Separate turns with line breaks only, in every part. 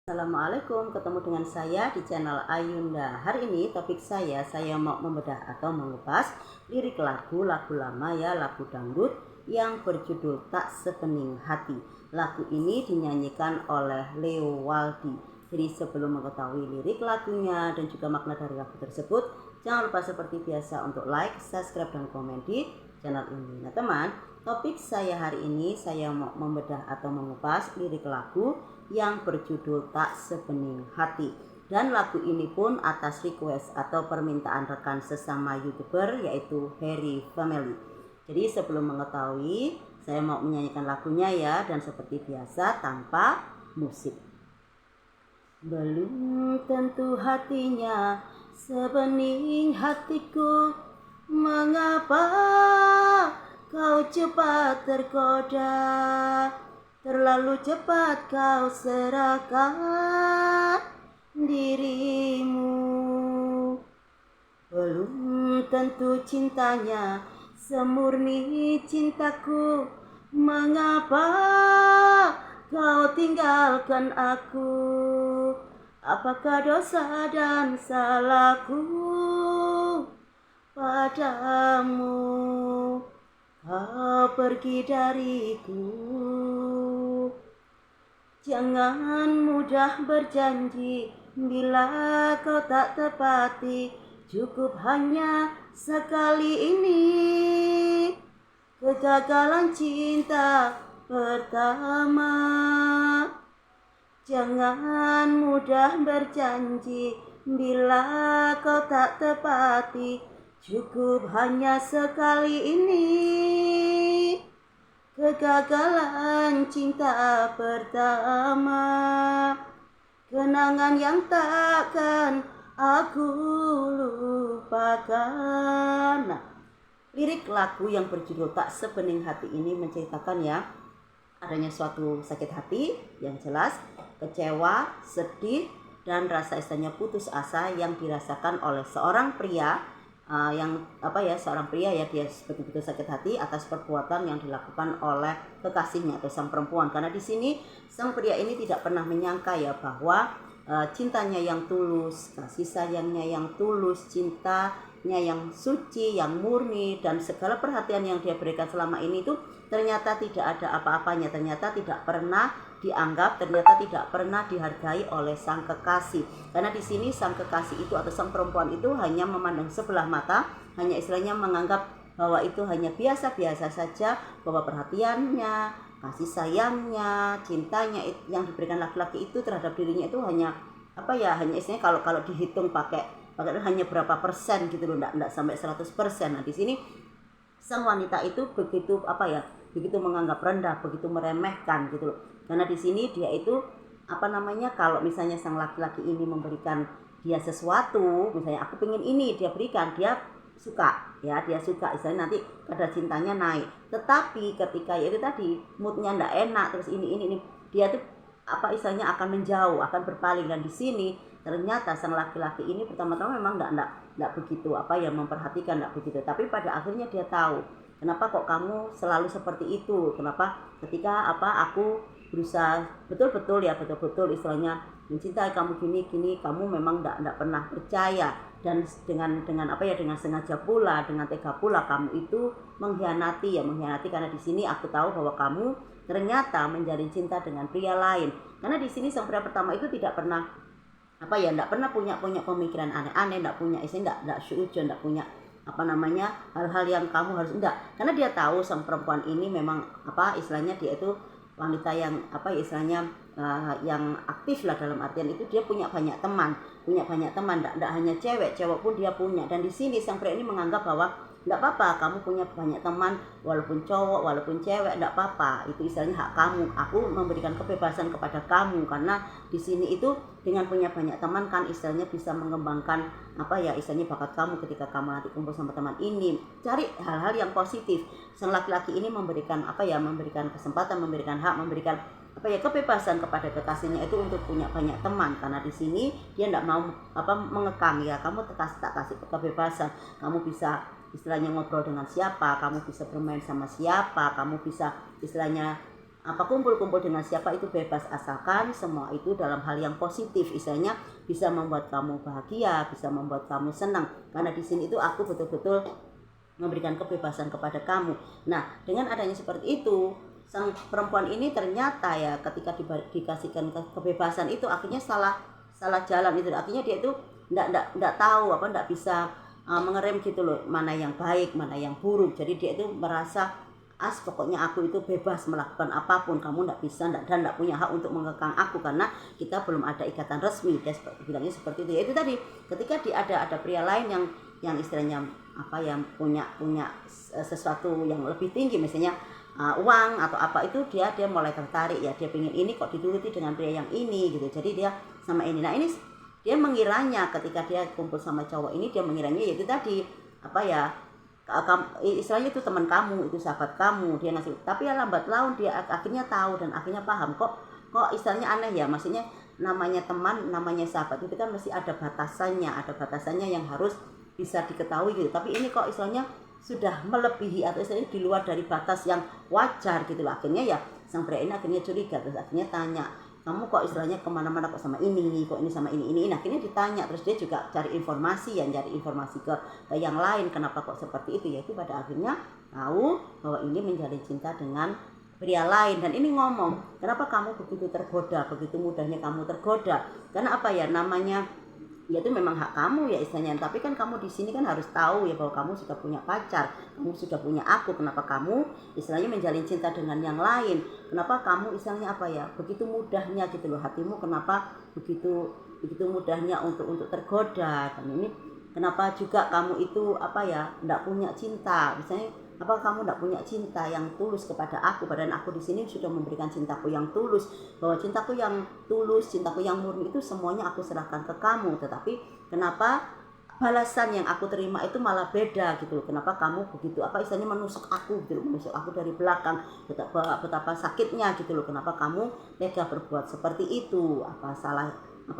Assalamualaikum, ketemu dengan saya di channel Ayunda. Hari ini topik saya mau membedah atau mengupas lirik lagu lama ya, lagu dangdut yang berjudul Tak Sepening Hati. Lagu ini dinyanyikan oleh Leo Waldi. Jadi sebelum mengetahui lirik lagunya dan juga makna dari lagu tersebut, jangan lupa seperti biasa untuk like, subscribe, dan komen di channel ini. Nah teman, topik saya hari ini saya mau membedah atau mengupas lirik lagu yang berjudul Tak Sepening Hati. Dan lagu ini pun atas request atau permintaan rekan sesama YouTuber yaitu Harry Family. Jadi sebelum mengetahui, saya mau menyanyikan lagunya ya, dan seperti biasa tanpa musik. Belum tentu hatinya sebening hatiku, mengapa kau cepat tergoda, terlalu cepat kau serahkan dirimu. Belum tentu cintanya semurni cintaku, mengapa kau tinggalkan aku? Apakah dosa dan salahku padamu? Kau pergi dariku. Jangan mudah berjanji bila kau tak tepati. Cukup hanya sekali ini kegagalan cinta pertama. Jangan mudah berjanji bila kau tak tepati. Cukup hanya sekali ini kegagalan cinta pertama. Kenangan yang takkan aku lupakan. Nah, lirik lagu yang berjudul Tak Sepening Hati ini menceritakan ya, adanya suatu sakit hati yang jelas, kecewa, sedih, dan rasa istilahnya putus asa yang dirasakan oleh seorang pria seorang pria ya, dia betul-betul sakit hati atas perbuatan yang dilakukan oleh kekasihnya atau sang perempuan. Karena di sini sang pria ini tidak pernah menyangka ya bahwa cintanya yang tulus, kasih sayangnya yang tulus, cintanya yang suci, yang murni, dan segala perhatian yang dia berikan selama ini itu ternyata tidak ada apa-apanya, ternyata tidak pernah dianggap, ternyata tidak pernah dihargai oleh sang kekasih. Karena di sini sang kekasih itu atau sang perempuan itu hanya memandang sebelah mata, hanya istilahnya menganggap bahwa itu hanya biasa-biasa saja, bahwa perhatiannya, kasih sayangnya, cintanya yang diberikan laki-laki itu terhadap dirinya itu hanya hanya istilahnya kalau dihitung pakai hanya berapa persen gitu loh, enggak sampai 100%. Nah, di sini sang wanita itu begitu begitu menganggap rendah, begitu meremehkan gitu loh. Karena di sini dia itu kalau misalnya sang laki-laki ini memberikan dia sesuatu, misalnya aku pengen ini, dia berikan, dia suka ya, dia suka, istilahnya nanti kadar cintanya naik. Tetapi ketika ya itu tadi moodnya ndak enak, terus ini dia tuh istilahnya akan menjauh, akan berpaling. Dan di sini ternyata sang laki-laki ini pertama-tama memang ndak begitu memperhatikan, ndak begitu. Tapi pada akhirnya dia tahu, kenapa kok kamu selalu seperti itu? Kenapa ketika aku berusaha betul-betul istilahnya mencintai kamu gini, kamu memang ndak pernah percaya, dan dengan sengaja pula, dengan tega pula kamu itu mengkhianati karena di sini aku tahu bahwa kamu ternyata menjalin cinta dengan pria lain. Karena di sini sang pria pertama itu tidak pernah ndak pernah punya pemikiran aneh-aneh, ndak punya ndak syu'udzon, ndak punya hal-hal yang kamu harus enggak. Karena dia tahu sang perempuan ini memang istilahnya dia itu wanita yang yang aktif lah, dalam artian itu dia punya banyak teman, enggak hanya cewek pun dia punya. Dan di sini sang pria ini menganggap bahwa enggak apa-apa kamu punya banyak teman, walaupun cowok, walaupun cewek, enggak apa-apa, itu istilahnya hak kamu. Aku memberikan kebebasan kepada kamu, karena di sini itu dengan punya banyak teman kan istilahnya bisa mengembangkan istilahnya bakat kamu ketika kamu nanti kumpul sama teman ini. Cari hal-hal yang positif. Sang laki-laki ini memberikan memberikan kesempatan, memberikan hak, memberikan kebebasan kepada kekasihnya itu untuk punya banyak teman. Karena di sini dia tidak mau mengekang ya, kamu tak kasih kebebasan, kamu bisa istilahnya ngobrol dengan siapa, kamu bisa bermain sama siapa, kamu bisa istilahnya apa kumpul-kumpul dengan siapa itu bebas, asalkan semua itu dalam hal yang positif, istilahnya bisa membuat kamu bahagia, bisa membuat kamu senang. Karena di sini itu aku betul-betul memberikan kebebasan kepada kamu. Nah, dengan adanya seperti itu, sang perempuan ini ternyata ya ketika dikasihkan kebebasan itu akhirnya salah jalan itu. Akhirnya dia itu enggak tahu enggak bisa mengerem gitu loh, mana yang baik, mana yang buruk. Jadi dia itu merasa pokoknya aku itu bebas melakukan apapun, kamu enggak bisa dan enggak punya hak untuk mengekang aku karena kita belum ada ikatan resmi. Dia bilangnya seperti itu. Ya itu tadi, ketika ada pria lain yang istilahnya yang punya sesuatu yang lebih tinggi, misalnya uang atau apa, itu dia mulai tertarik ya, dia pengen ini kok dituruti dengan pria yang ini gitu. Jadi dia sama ini. Nah, ini dia mengiranya ketika dia kumpul sama cowok ini, dia mengiranya yaitu tadi istilahnya itu teman kamu, itu sahabat kamu, dia ngasih. Tapi ya lambat laun dia akhirnya tahu dan akhirnya paham kok istilahnya aneh ya. Maksudnya namanya teman, namanya sahabat itu kan mesti ada batasannya yang harus bisa diketahui gitu. Tapi ini kok istilahnya sudah melebihi atau istilahnya di luar dari batas yang wajar gitu loh. Akhirnya ya sang pria ini akhirnya curiga, terus akhirnya tanya, kamu kok istilahnya kemana-mana kok sama ini, kok ini sama ini. Nah, akhirnya ditanya, terus dia juga cari informasi ke yang lain, kenapa kok seperti itu. Yaitu pada akhirnya tahu bahwa ini menjalin cinta dengan pria lain. Dan ini ngomong, kenapa kamu begitu tergoda, begitu mudahnya kamu tergoda. Karena namanya ya itu memang hak kamu ya istilahnya. Tapi kan kamu di sini kan harus tahu ya bahwa kamu sudah punya pacar, kamu sudah punya aku. Kenapa kamu istilahnya menjalin cinta dengan yang lain? Kenapa kamu istilahnya begitu mudahnya gitu loh hatimu? Kenapa begitu mudahnya untuk tergoda? Dan ini kenapa juga kamu itu enggak punya cinta? Misalnya apa kamu tidak punya cinta yang tulus kepada aku? Padahal aku di sini sudah memberikan cintaku yang tulus, bahwa cintaku yang tulus, cintaku yang murni itu semuanya aku serahkan ke kamu. Tetapi kenapa balasan yang aku terima itu malah beda gitu loh? Kenapa kamu begitu istilahnya menusuk aku gitu loh, menusuk aku dari belakang? Betapa sakitnya gitu loh. Kenapa kamu tega berbuat seperti itu? Apa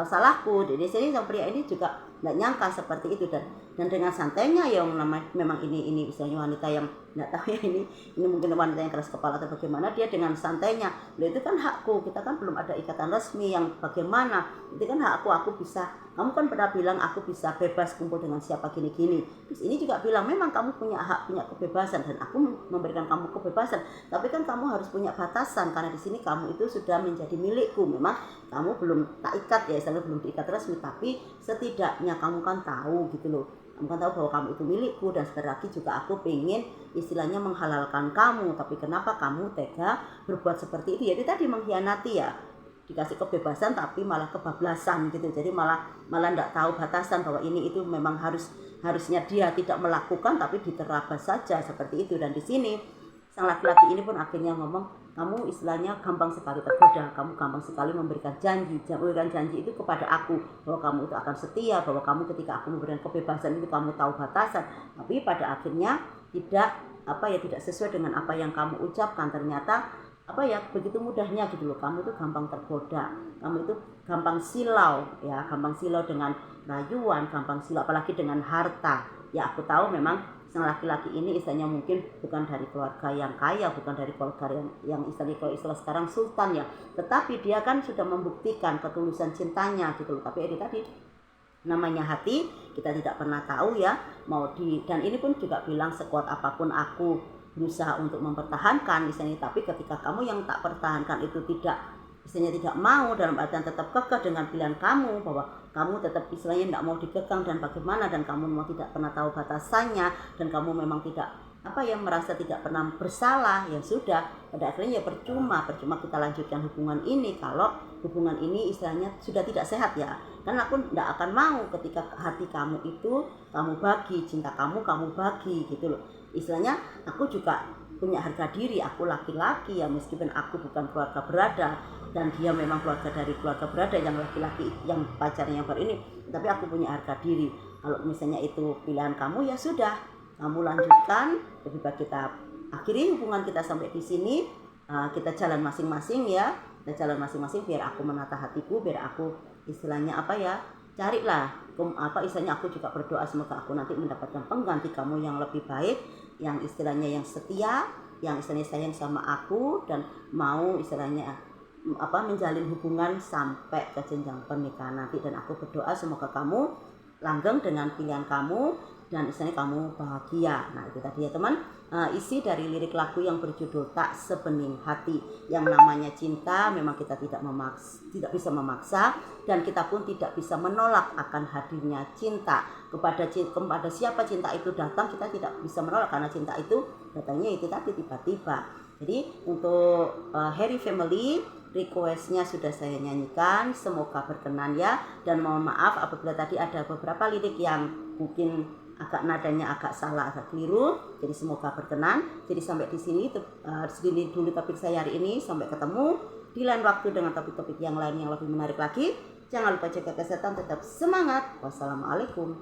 salahku? Jadi sini sang pria ini juga nggak nyangka seperti itu, dan dengan santainya yang memang ini misalnya wanita yang nggak tahu ya, ini mungkin wanita yang keras kepala atau bagaimana, dia dengan santainya, itu kan hakku, kita kan belum ada ikatan resmi yang bagaimana, itu kan hakku bisa, kamu kan pernah bilang aku bisa bebas kumpul dengan siapa gini-gini. Terus ini juga bilang memang kamu punya hak, punya kebebasan, dan aku memberikan kamu kebebasan, tapi kan kamu harus punya batasan, karena di sini kamu itu sudah menjadi milikku. Memang kamu belum tak ikat ya, istilahnya belum diikat resmi, tapi setidaknya kamu kan tahu gitu loh, kamu kan tahu bahwa kamu itu milikku, dan sebentar lagi juga aku pengen istilahnya menghalalkan kamu. Tapi kenapa kamu tega berbuat seperti itu? Jadi tadi mengkhianati ya, dikasih kebebasan tapi malah kebablasan gitu. Jadi malah enggak tahu batasan bahwa ini itu memang harusnya dia tidak melakukan, tapi diterabas saja seperti itu. Dan di sini sang laki-laki ini pun akhirnya ngomong, kamu istilahnya gampang sekali tergoda, kamu gampang sekali memberikan janji itu kepada aku, bahwa kamu itu akan setia, bahwa kamu ketika aku memberikan kebebasan itu kamu tahu batasan, tapi pada akhirnya tidak sesuai dengan apa yang kamu ucapkan. Ternyata begitu mudahnya gitu loh, kamu itu gampang tergoda, kamu itu gampang silau dengan rayuan, gampang silau apalagi dengan harta. Ya aku tahu memang sang laki-laki ini istilahnya mungkin bukan dari keluarga yang kaya, bukan dari keluarga yang istilahnya kalau istilah sekarang sultan ya, tetapi dia kan sudah membuktikan ketulusan cintanya gitu loh. Tapi tadi namanya hati, kita tidak pernah tahu ya dan ini pun juga bilang, sekuat apapun aku berusaha untuk mempertahankan misalnya, tapi ketika kamu yang tak pertahankan itu tidak mau, dalam artian tetap kekeh dengan pilihan kamu, bahwa kamu tetap istilahnya tidak mau dikekang dan bagaimana, dan kamu memang tidak pernah tahu batasannya, dan kamu memang tidak merasa tidak pernah bersalah, ya sudah, pada akhirnya ya percuma kita lanjutkan hubungan ini kalau hubungan ini istilahnya sudah tidak sehat ya. Karena aku tidak akan mau ketika hati kamu itu kamu bagi, cinta kamu bagi gitu loh. Istilahnya aku juga punya harga diri, aku laki-laki ya, meskipun aku bukan keluarga berada dan dia memang dari keluarga berada yang laki-laki yang pacarnya yang baru ini, tapi aku punya harga diri. Kalau misalnya itu pilihan kamu, ya sudah, kamu lanjutkan, lebih baik kita akhiri hubungan kita sampai di sini, kita jalan masing-masing ya, biar aku menata hatiku, biar aku istilahnya carilah istilahnya, aku juga berdoa semoga aku nanti mendapatkan pengganti kamu yang lebih baik, yang istilahnya yang setia, yang istilahnya sayang sama aku dan mau istilahnya menjalin hubungan sampai ke jenjang pernikahan nanti. Dan aku berdoa semoga kamu langgeng dengan pilihan kamu dan istilahnya kamu bahagia. Nah itu tadi ya teman, isi dari lirik lagu yang berjudul Tak Sebening Hati. Yang namanya cinta memang kita tidak bisa memaksa, dan kita pun tidak bisa menolak akan hadirnya cinta. Kepada siapa cinta itu datang, kita tidak bisa menolak karena cinta itu datangnya itu tadi tiba-tiba. Jadi untuk Harry Family, requestnya sudah saya nyanyikan, semoga berkenan ya. Dan mohon maaf apabila tadi ada beberapa lirik yang mungkin agak nadanya agak salah, agak keliru. Jadi semoga berkenan. Jadi sampai di sini dulu topik saya hari ini. Sampai ketemu di lain waktu dengan topik-topik yang lain yang lebih menarik lagi. Jangan lupa jaga kesehatan, tetap semangat. Wassalamualaikum.